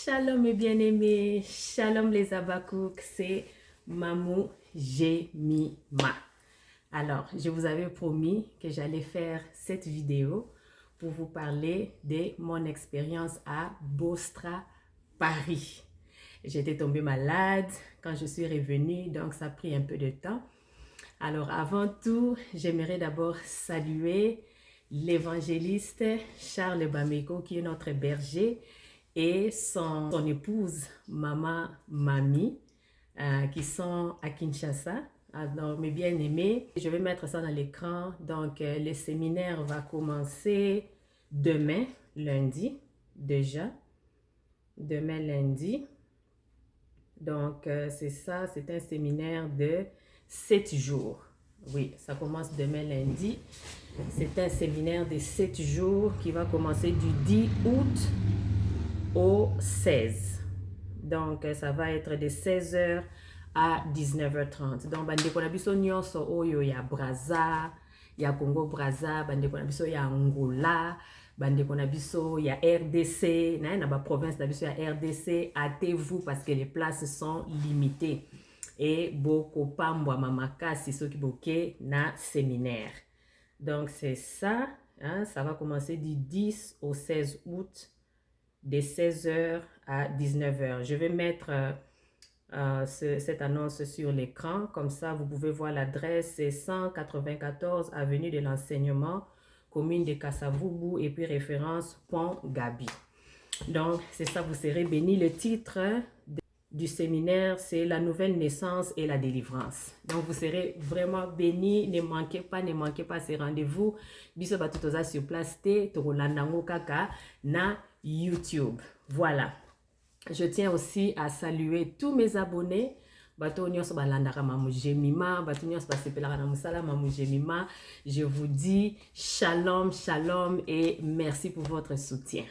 Shalom mes bien-aimés, shalom les abakouk, c'est Mamou Jemima. Alors, je vous avais promis que j'allais faire cette vidéo pour vous parler de mon expérience à Bostra, Paris. J'étais tombée malade quand je suis revenue, donc ça a pris un peu de temps. Alors, avant tout, j'aimerais d'abord saluer l'évangéliste Charles Bameko, qui est notre berger, et son épouse, Maman Mami, qui sont à Kinshasa. Alors, mes bien-aimés, je vais mettre ça dans l'écran. Donc, le séminaire va commencer demain, lundi, déjà. Demain, lundi. Donc, c'est ça, c'est un séminaire de 7 jours. Oui, ça commence demain, lundi. C'est un séminaire de 7 jours qui va commencer du 10 août au 16. Donc, ça va être de 16h à 19h30. Donc, bandeko na biso nyonso oyo ya Brazza, ya Congo Brazza, bandeko na biso ya Angola, bandeko na biso ya RDC, na ba province na biso ya RDC, hâtez-vous parce que les places sont limitées. Et boko pambwa mamakasi soki boke na séminaire. Donc, c'est ça. Hein, ça va commencer du 10 au 16 août de 16h à 19h. Je vais mettre cette annonce sur l'écran. Comme ça, vous pouvez voir l'adresse. C'est 194 avenue de l'enseignement, commune de Kasavubu, et puis référence Pont Gabi. Donc, c'est ça, vous serez bénis. Le titre du séminaire, c'est la nouvelle naissance et la délivrance. Donc, vous serez vraiment bénis. Ne manquez pas ces rendez-vous. Biso batutoza sur place te, tokolandango kaka na YouTube. Voilà. Je tiens aussi à saluer tous mes abonnés. Bato nyonso balandaka Mamou Jemima, bato nyonso basepelaka na musala Mamou Jemima. Je vous dis shalom, shalom et merci pour votre soutien.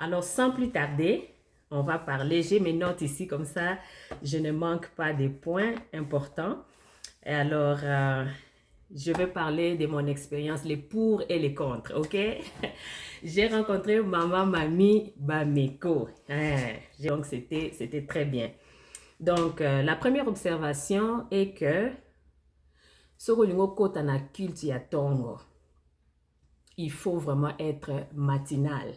Alors, sans plus tarder, on va parler. J'ai mes notes ici, comme ça, je ne manque pas des points importants. Et alors, je vais parler de mon expérience, les pour et les contre, ok? J'ai rencontré Maman Mami Bameko. Donc, c'était très bien. Donc, la première observation est que Sokolingo Kota na culte ya Tongo, il faut vraiment être matinal.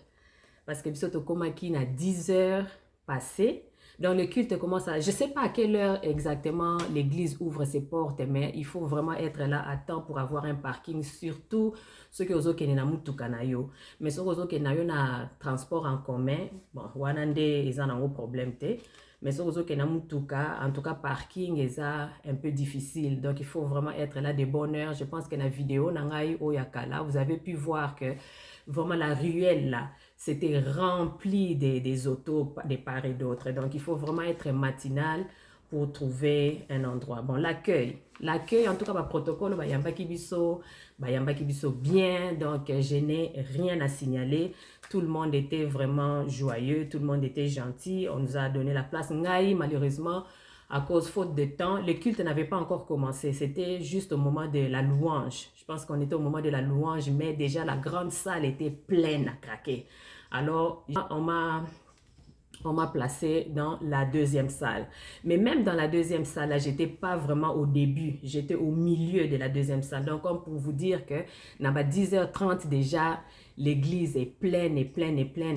Parce que biso tokomaki na 10 heures passées. Donc le culte commence à... Je ne sais pas à quelle heure exactement l'église ouvre ses portes, mais il faut vraiment être là à temps pour avoir un parking, surtout ceux qui ont na mutuka na yo. Mais ceux qui ont na transport en commun, bon, wanande ils ont un problème te. Mais ceux qui ont mutuka, en tout cas parking, ils un peu difficile. Donc il faut vraiment être là de bonne heure. Je pense que dans la vidéo, vous avez pu voir que vraiment la ruelle là, c'était rempli des autos de part et d'autre. Donc, il faut vraiment être matinal pour trouver un endroit. Bon, l'accueil, en tout cas, le protocole, bayamba kibiso bien. Donc, je n'ai rien à signaler. Tout le monde était vraiment joyeux. Tout le monde était gentil. On nous a donné la place. Ngai, malheureusement, à cause faute de temps, le culte n'avait pas encore commencé. C'était juste au moment de la louange. Je pense qu'on était au moment de la louange, mais déjà la grande salle était pleine à craquer. Alors, on m'a placé dans la deuxième salle. Mais même dans la deuxième salle, là, j'étais pas vraiment au début. J'étais au milieu de la deuxième salle. Donc, comme pour vous dire que, dans 10h30 déjà, l'église est pleine.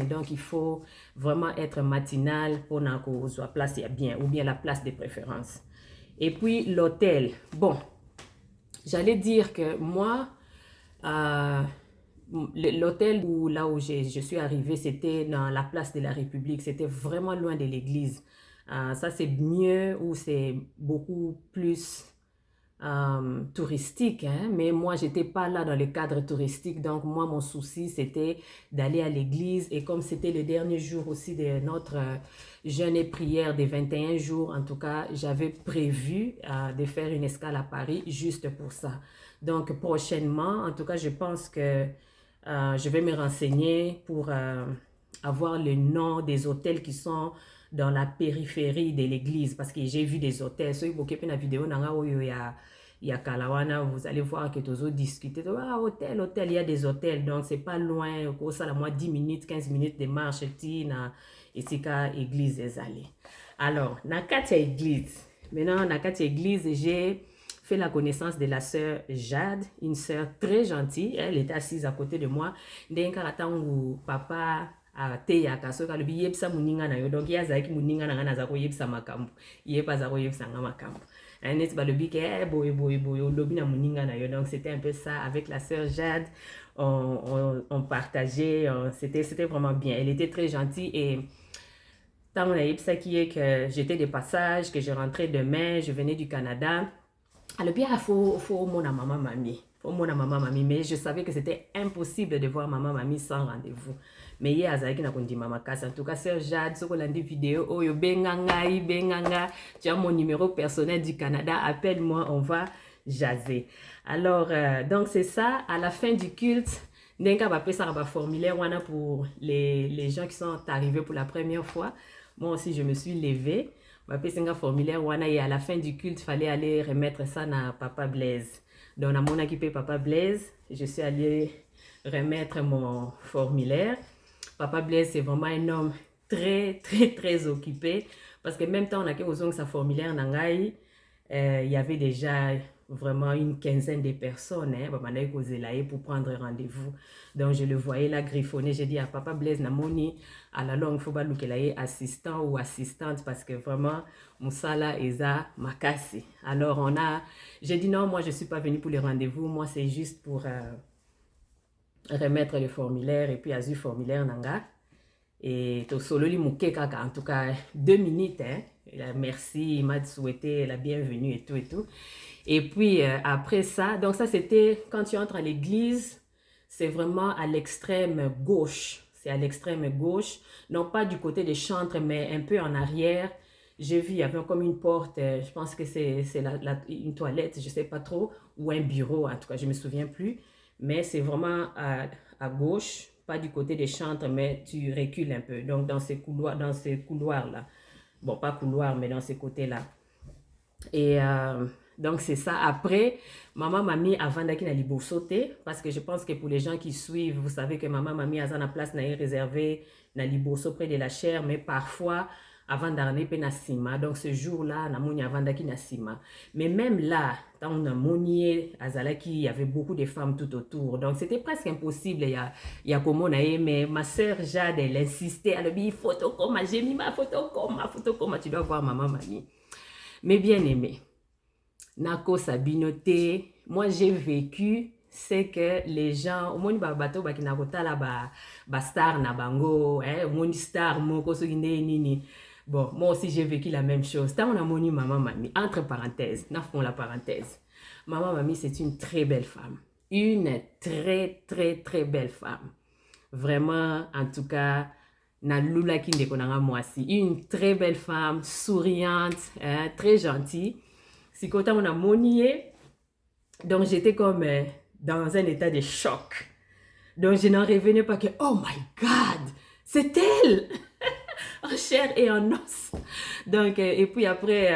Donc, il faut vraiment être matinal pour qu'on soit placé bien, ou bien la place de préférence. Et puis, l'hôtel. Bon, j'allais dire que moi, l'hôtel là où je suis arrivée, c'était dans la place de la République. C'était vraiment loin de l'église. Ça, c'est mieux ou c'est beaucoup plus touristique. Hein? Mais moi, je n'étais pas là dans le cadre touristique. Donc, moi, mon souci, c'était d'aller à l'église. Et comme c'était le dernier jour aussi de notre jeûne et prière des 21 jours, en tout cas, j'avais prévu de faire une escale à Paris juste pour ça. Donc, prochainement, en tout cas, je pense que je vais me renseigner pour avoir le nom des hôtels qui sont dans la périphérie de l'église parce que j'ai vu des hôtels. Ceux qui ont vu la vidéo, il y a Kalawana, vous allez voir que tous discuter. Ah, hôtel, il y a des hôtels, donc c'est pas loin, ça la moi 10 minutes, 15 minutes de marche, tina, et c'est qu'à église des allées. Alors, na katia église. Maintenant, na katia église, j'ai fait la connaissance de la sœur Jade, une sœur très gentille. Elle était assise à côté de moi. D'un karatangu papa a teya kasoka le yebsa muninga na yo. Donc, il y a zaki muninga na ngana zako yebsa makambu. Yeba zako yebsa nga makambu. Donc c'était un peu ça avec la sœur Jade, on partageait, c'était vraiment bien, elle était très gentille. Et tant on a eu ça qui est que j'étais de passage, que je rentrais demain, je venais du Canada. Alors bien, il faut mon maman mamie, mais je savais que c'était impossible de voir maman mamie sans rendez-vous. Mais hier, Azaki n'a pas dit maman casse. En tout cas, sœur Jade, ce qu'on a dit vidéo, oh yo benganga, tu as mon numéro personnel du Canada, appelle-moi, on va jaser. Alors, donc c'est ça, à la fin du culte, Nenga va passer un formulaire pour les gens qui sont arrivés pour la première fois. Moi aussi, je me suis levée. Je vais passer un formulaire et à la fin du culte, il fallait aller remettre ça à Papa Blaise. Donc, à mon équipe Papa Blaise, je suis allée remettre mon formulaire. Papa Blaise, c'est vraiment un homme très occupé. Parce que même temps, on a que sa formulaire, il y avait déjà vraiment une quinzaine de personnes pour prendre rendez-vous. Donc, je le voyais là griffonner. J'ai dit à Papa Blaise, Namoni, à la longue, il faut pas qu'il assistant ou assistante parce que vraiment, Moussala Eza Makasi. Alors, j'ai dit non, moi, je ne suis pas venue pour les rendez-vous. Moi, c'est juste pour remettre le formulaire et puis Azu formulaire Nanga. Et Tosololi Moukekaka, en tout cas, 2 minutes. Hein. Merci, il m'a souhaité la bienvenue et tout. Et puis, après ça, donc ça, c'était quand tu entres à l'église, c'est vraiment à l'extrême gauche. C'est à l'extrême gauche. Non pas du côté des chantres, mais un peu en arrière. J'ai vu, il y avait comme une porte, je pense que c'est une toilette, je ne sais pas trop, ou un bureau, en tout cas, je ne me souviens plus. Mais c'est vraiment à gauche, pas du côté des chantres, mais tu recules un peu. Donc, dans ces couloirs-là. Bon, pas couloir, mais dans ces côtés-là. Et donc, c'est ça. Après, maman m'a mis avant d'aller libo sauter, parce que je pense que pour les gens qui suivent, vous savez que maman m'a mis à la place n'a réservé na libo près de la chair, mais parfois, avant d'arriver pe na sima. Donc, ce jour-là, na moni avant d'aller na sima. Mais même là, quand on a monié à Zalaki, il y avait beaucoup de femmes tout autour. Donc, c'était presque impossible. Il y a comme on a mais ma sœur Jade, elle insistait, elle a dit, photo comme j'ai mis ma photo comme tu dois voir maman mamie. Mais bien aimé, Nako Sabinoté, moi j'ai vécu, c'est que les gens, au moins bateau qui n'a pas la star na bango, au moins star moko so nini. Bon, moi aussi j'ai vécu la même chose. Tant on a moni maman mamie, entre parenthèses, n'a font la parenthèse. Maman mamie c'est une très belle femme, une très belle femme. Vraiment, en tout cas. Na lula kinde konanga mwasi, une très belle femme, souriante, hein, très gentille. Si quand on a monié, donc j'étais comme dans un état de choc. Donc je n'en revenais pas que, oh my God, c'est elle, en chair et en os. Donc, et puis après,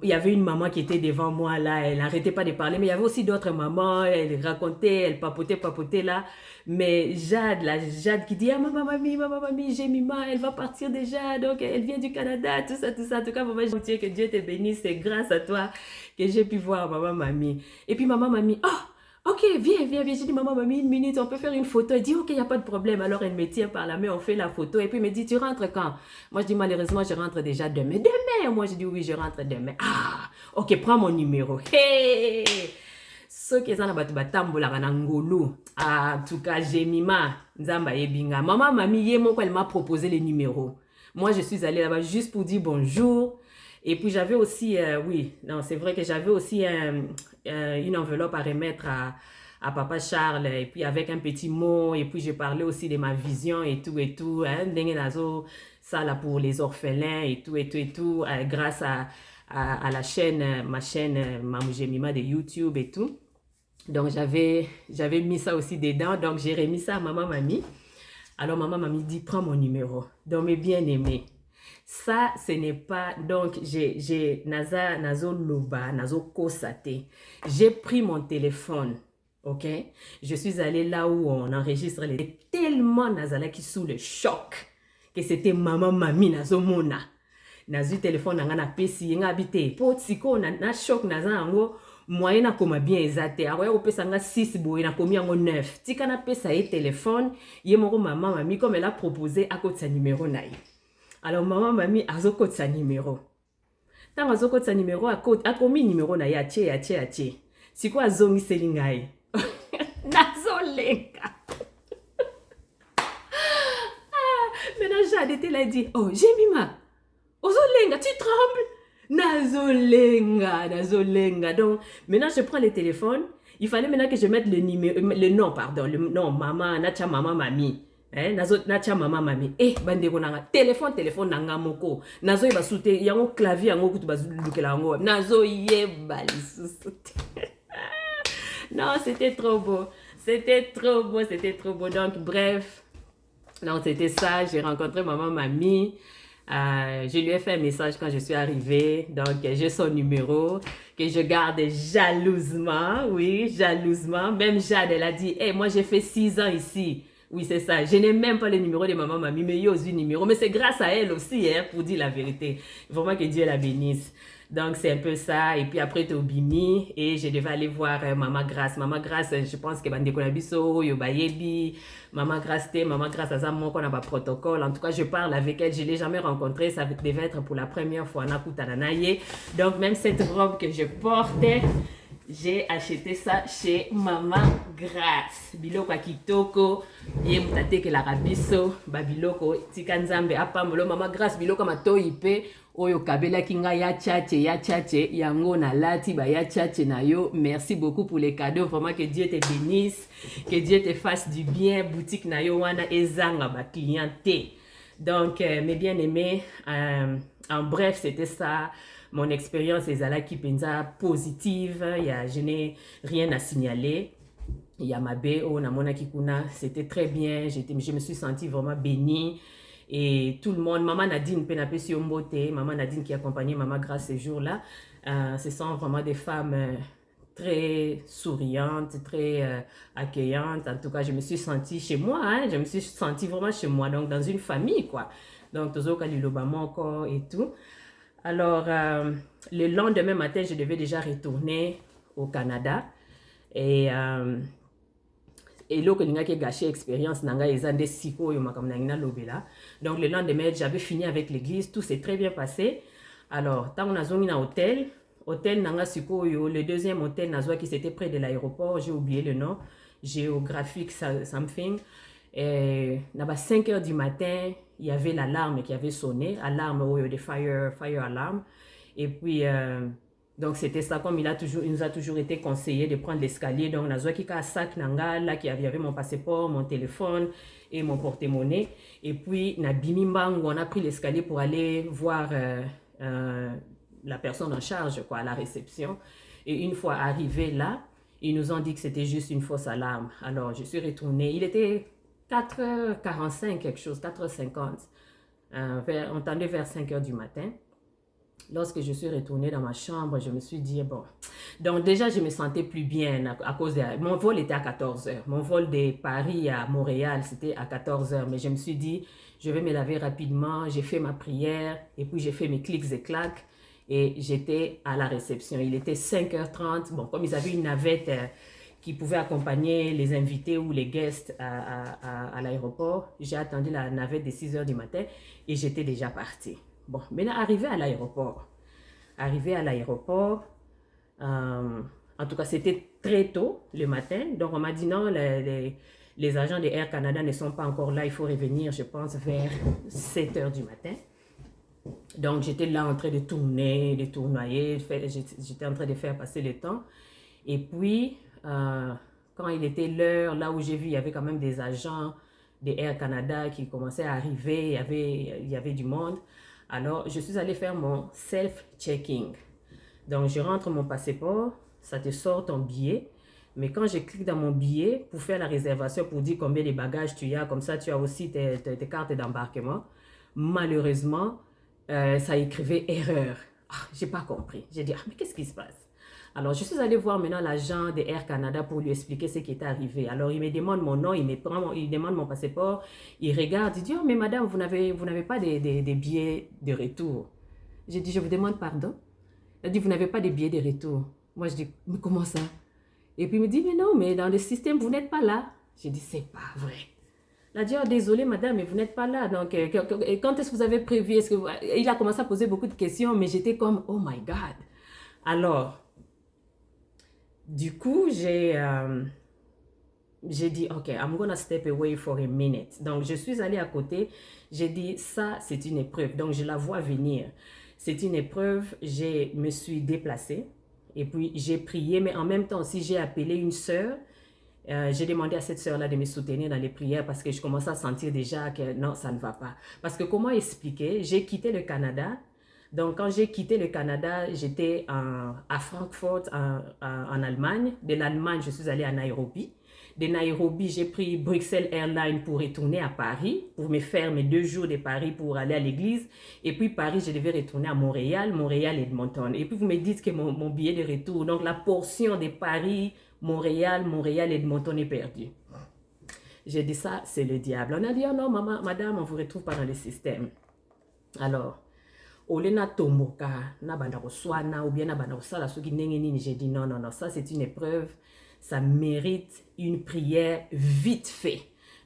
il y avait une maman qui était devant moi là, elle n'arrêtait pas de parler, mais il y avait aussi d'autres mamans, elle racontait, elle papotait là. Mais Jade qui dit, ah maman mamie, j'ai Mima, elle va partir déjà, donc elle vient du Canada, tout ça. En tout cas, maman, je tiens que Dieu te bénisse, c'est grâce à toi que j'ai pu voir maman mamie. Et puis maman mamie, oh, ok, viens, j'ai dit maman mamie, 1 minute, on peut faire une photo. Elle dit, ok, il n'y a pas de problème. Alors elle me tient par la main, on fait la photo. Et puis elle me dit, tu rentres quand? Moi je dis, malheureusement, je rentre déjà demain. Demain? Moi je dis, oui, je rentre demain. Ah, ok, prends mon numéro. Hey! Ceux qui sont en tout cas, j'ai Mima, Nzamba Ebinga. Maman mamie, elle m'a proposé les numéros. Moi, je suis allée là-bas juste pour dire bonjour. Et puis, j'avais aussi, c'est vrai que j'avais aussi une enveloppe à remettre à Papa Charles. Et puis, avec un petit mot. Et puis, je parlais aussi de ma vision et tout. Ça, là, pour les orphelins et tout. Grâce à la chaîne, ma chaîne Mamou Jemima de YouTube et tout. Donc, j'avais mis ça aussi dedans. Donc, j'ai remis ça à maman mamie. Alors, maman mamie dit, prends mon numéro. Donc, mes bien-aimés. Ça, ce n'est pas... Donc, j'ai nazo loba, nazo kosate. J'ai pris mon téléphone, ok? Je suis allée là où on enregistre les... Tellement nazala qui sous le choc que c'était maman mami nazo mona. Nazu téléphone nanga na pesi nga habité. Po tsiko na choc naza yango moyen na koma bien ezate. Aroya opesa nga 6 boye na komi yango 9. Tika na pesa ye téléphone, ye moko maman mami comme elle a proposé à côté sa numéro na ye. Alors maman mami azoko sa numéro. Tant azoko sa numéro a komi numéro na ye atie. Siko azongi selingai. Nazolenga. Maintenant j'ai arrêté là et dit oh Jemima. Ozolenga, tu trembles? Nazolenga. Donc, maintenant, je prends le téléphone. Il fallait maintenant que je mette le nom, pardon. Le nom, maman, nacha maman, mami. Nacha maman, mami. Bandeko nanga. Téléphone nanga moko. Nazo yeba soute. Yango clavier, yango kutu bazulukela yango. Nazo yeba lisousoute. Non, c'était trop beau. C'était trop beau. Donc, bref. Donc, c'était ça. J'ai rencontré maman, mamie. Je lui ai fait un message quand je suis arrivée, donc j'ai son numéro que je garde jalousement, oui, jalousement. Même Jade, elle a dit, hey, moi j'ai fait 6 ans ici. Oui, c'est ça. Je n'ai même pas le numéro de maman, mamie, mais il y a aussi le numéro. Mais c'est grâce à elle aussi, hein, pour dire la vérité. Vraiment que Dieu la bénisse. Donc, c'est un peu ça. Et puis après, tu es au Bimi et je devais aller voir Maman Grâce. Maman Grâce, je pense que Bande Konabiso, Yobayebi, Maman Grâce, Maman Grâce, à ça, moi, qu'on a pas protocole. En tout cas, je parle avec elle. Je ne l'ai jamais rencontrée. Ça devait être pour la première fois. Donc, même cette robe que je portais, j'ai acheté ça chez Maman Grâce. Biloko Kitoko, ye mutate ke la rabiso, babiloko tikanzambe apamolo Maman Grâce biloko matoyipe oyo kabela kinga ya tchatche yango na lati ba ya tchatche na yo. Merci beaucoup pour les cadeaux, vraiment que Dieu te bénisse, que Dieu te fasse du bien. Boutique na yo wana ezanga ba clienté. Donc mes bien-aimés, en bref, c'était ça. Mon expérience est penza positive. Je n'ai rien à signaler. Yamabe, oh, namona kikuna, c'était très bien. Je me suis sentie vraiment bénie. Et tout le monde, Maman Nadine, Penapesi Ombote, Maman Nadine qui accompagnait Maman Grâce ces jours-là, ce sont vraiment des femmes très souriantes, très accueillantes. En tout cas, je me suis sentie chez moi, hein, je me suis sentie vraiment chez moi, donc dans une famille, quoi. Donc, Tozo Kalilobama encore et tout. Alors, le lendemain matin, je devais déjà retourner au Canada. Et là, j'ai gâché l'expérience. Donc, le lendemain, j'avais fini avec l'église. Tout s'est très bien passé. Alors, quand on a zoné dans l'hôtel, le deuxième hôtel qui c'était près de l'aéroport, j'ai oublié le nom, géographique something. Et à 5 h du matin, il y avait l'alarme qui avait sonné, alarme de fire alarm. Et puis, donc c'était ça, comme il nous a toujours été conseillé de prendre l'escalier. Donc, on a un sac là qui avait mon passeport, mon téléphone et mon porte-monnaie. Et puis, na Bimimbang, on a pris l'escalier pour aller voir la personne en charge, quoi, à la réception. Et une fois arrivé là, ils nous ont dit que c'était juste une fausse alarme. Alors, je suis retournée. Il était 4h45, quelque chose, 4h50. On tendait vers 5 h du matin. Lorsque je suis retournée dans ma chambre, je me suis dit, bon. Donc, déjà, je me sentais plus bien à cause de... Mon vol était à 14 h. Mon vol de Paris à Montréal, c'était à 14 h. Mais je me suis dit, je vais me laver rapidement. J'ai fait ma prière et puis j'ai fait mes clics et claques. Et j'étais à la réception. Il était 5h30. Bon, comme ils avaient une navette qui pouvait accompagner les invités ou les guests à l'aéroport, j'ai attendu la navette de 6 h du matin et j'étais déjà partie. Bon, maintenant, arrivé à l'aéroport, en tout cas, c'était très tôt le matin. Donc, on m'a dit non, les agents de Air Canada ne sont pas encore là. Il faut revenir, je pense, vers 7 h du matin. Donc, j'étais là en train de tourner, de tournoyer. J'étais en train de faire passer le temps. Et puis, quand il était l'heure, là où j'ai vu, il y avait quand même des agents de Air Canada qui commençaient à arriver. Il y avait du monde. Alors, je suis allée faire mon self-checking. Donc, je rentre mon passeport, ça te sort ton billet. Mais quand je clique dans mon billet pour faire la réservation, pour dire combien de bagages tu as, comme ça, tu as aussi tes cartes d'embarquement. Malheureusement, ça écrivait erreur. Ah, j'ai pas compris. J'ai dit, ah, mais qu'est-ce qui se passe? Alors, je suis allée voir maintenant l'agent de Air Canada pour lui expliquer ce qui était arrivé. Alors, il me demande mon nom, il demande mon passeport, il regarde, il dit, oh, mais madame, vous n'avez pas des billets de retour. J'ai dit, je vous demande pardon. Il a dit, vous n'avez pas de billets de retour. Moi, je dis, mais comment ça? Et puis, il me dit, mais non, mais dans le système, vous n'êtes pas là. J'ai dit, c'est pas vrai. Il a dit, oh, désolé madame, mais vous n'êtes pas là. Donc, quand est-ce que vous avez prévu? Il a commencé à poser beaucoup de questions, mais j'étais comme, oh my God. Alors, du coup, j'ai dit, OK, I'm gonna step away for a minute. Donc, je suis allée à côté. J'ai dit, ça, c'est une épreuve. Donc, je la vois venir. C'est une épreuve. Je me suis déplacée. Et puis, j'ai prié. Mais en même temps aussi, j'ai appelé une sœur. J'ai demandé à cette sœur-là de me soutenir dans les prières parce que je commençais à sentir déjà que non, ça ne va pas. Parce que comment expliquer? J'ai quitté le Canada. Donc, quand j'ai quitté le Canada, j'étais à Francfort, en Allemagne. De l'Allemagne, je suis allée à Nairobi. De Nairobi, j'ai pris Bruxelles Airlines pour retourner à Paris, pour me faire mes 2 jours de Paris pour aller à l'église. Et puis, Paris, je devais retourner à Montréal, Montréal et Edmonton. Et puis, vous me dites que mon billet de retour, donc la portion de Paris, Montréal, Edmonton est perdu. J'ai dit ça, c'est le diable. On a dit, oh non, maman, madame, on ne vous retrouve pas dans le système. Alors, au lieu na tomoka, na banda swana ou bien na banda sala soki ndenge nini, j'ai dit non, non, non, ça c'est une épreuve, ça mérite une prière vite fait.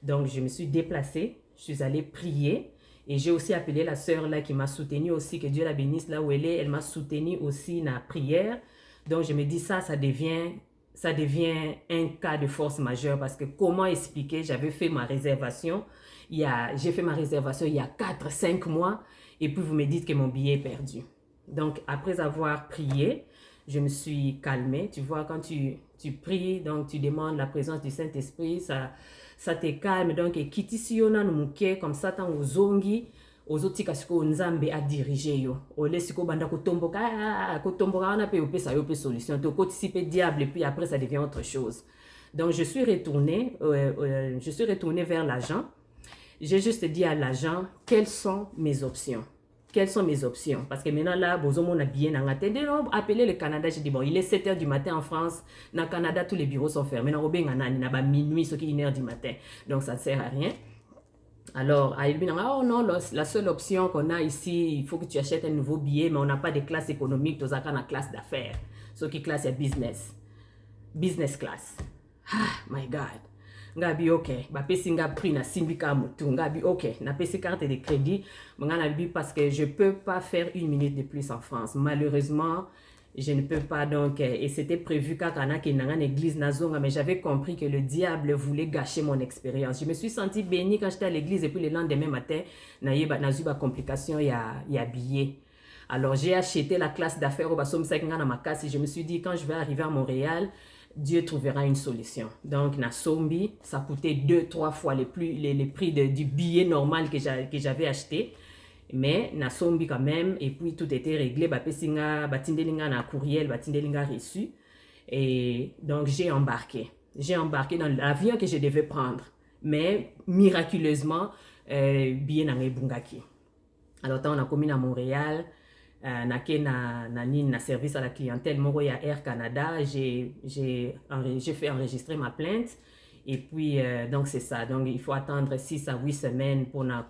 Donc, je me suis déplacée, je suis allée prier et j'ai aussi appelé la sœur là qui m'a soutenue aussi, que Dieu la bénisse là où elle m'a soutenue aussi dans la prière. Donc, je me dis ça devient un cas de force majeure parce que comment expliquer, j'avais fait ma réservation, j'ai fait ma réservation il y a 4-5 mois et puis vous me dites que mon billet est perdu. Donc après avoir prié, je me suis calmée. Tu vois, quand tu pries, donc tu demandes la présence du Saint-Esprit, ça te calme. Donc, kitisiona numuke comme ça, tant aux zongi, aux autres kasiko nzambe a dirigé yo. Ole siko banda kotomboka on a pe opesa yo pe solution. To kotisipe diable et puis après ça devient autre chose. Donc je suis retournée vers l'agent. J'ai juste dit à l'agent quelles sont mes options. Quelles sont mes options? Parce que maintenant là, on a bien appelé le Canada. J'ai dit bon, il est 7 h du matin en France. Dans le Canada, tous les bureaux sont fermés. On a minuit, ce qui est 1 h du matin. Donc ça ne sert à rien. Alors, oh non, la seule option qu'on a ici, il faut que tu achètes un nouveau billet, mais on n'a pas de classe économique, tu as une classe d'affaires. Ce qui classe est business class. Ah, my God. Ngabi ok, ba pesi nga prix na simbika mutu, ngabi ok, na pesi carte de crédit, parce que je peux pas faire 1 minute de plus en France. Malheureusement, je ne peux pas donc, et c'était prévu quand on a une église nazonga, mais j'avais compris que le diable voulait gâcher mon expérience. Je me suis sentie bénie quand j'étais à l'église et puis le lendemain matin, n'a eu ba complication, il y a billet. Alors j'ai acheté la classe d'affaires au Basom 5 dans ma casse et je me suis dit quand je vais arriver à Montréal, Dieu trouvera une solution. Donc, na Sombi, ça coûtait 2-3 fois les prix du billet normal que j'avais acheté. Mais na Sombi quand même, et puis tout était réglé. Batindelinga na courriel, batindelinga reçu. Et donc, j'ai embarqué. J'ai embarqué dans l'avion que je devais prendre. Mais miraculeusement, billet n'a bungaki. Alors, on a commis à Montréal. Na service à la clientèle, il y a Air Canada, j'ai fait enregistrer ma plainte et puis donc c'est ça, donc il faut attendre 6 à 8 semaines pour la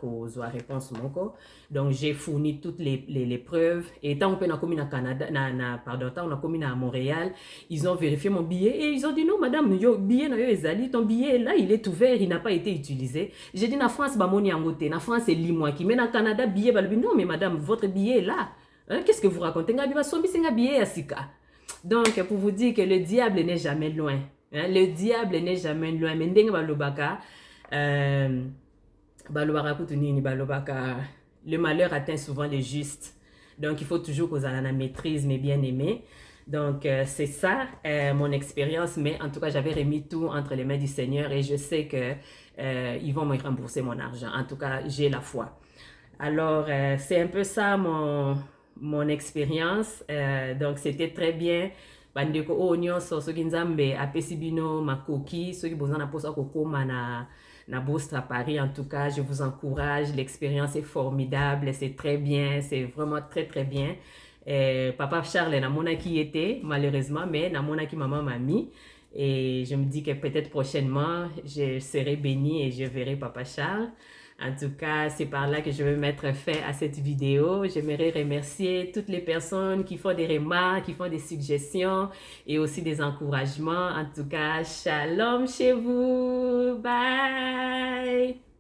réponse moko. Donc j'ai fourni toutes les preuves et tant qu'on a commis à Canada, tant on a commis à Montréal, ils ont vérifié mon billet et ils ont dit non madame, yo billet na yo ezali, ton billet là il est ouvert, il n'a pas été utilisé. J'ai dit na France bamoni angote, na France c'est limoi qui mais na Canada billet non mais madame votre billet est là. Qu'est-ce que vous racontez? Donc, pour vous dire que le diable n'est jamais loin. Le diable n'est jamais loin. Mais le malheur atteint souvent les justes. Donc, il faut toujours qu'on ait la maîtrise, mes bien-aimés. Donc, c'est ça mon expérience. Mais en tout cas, j'avais remis tout entre les mains du Seigneur et je sais qu'ils vont me rembourser mon argent. En tout cas, j'ai la foi. Alors, c'est un peu ça mon expérience. Donc c'était très bien. Bandeko onyo so soki nzambe apesi bino makoki soki bozana posa kokoma Nabostra Paris. En tout cas, je vous encourage. L'expérience est formidable. C'est très bien. C'est vraiment très, très bien. Papa Charles, namona qui était, malheureusement, mais namona qui maman m'a mis. Et je me dis que peut-être prochainement, je serai bénie et je verrai Papa Charles. En tout cas, c'est par là que je vais mettre fin à cette vidéo. J'aimerais remercier toutes les personnes qui font des remarques, qui font des suggestions et aussi des encouragements. En tout cas, shalom chez vous. Bye!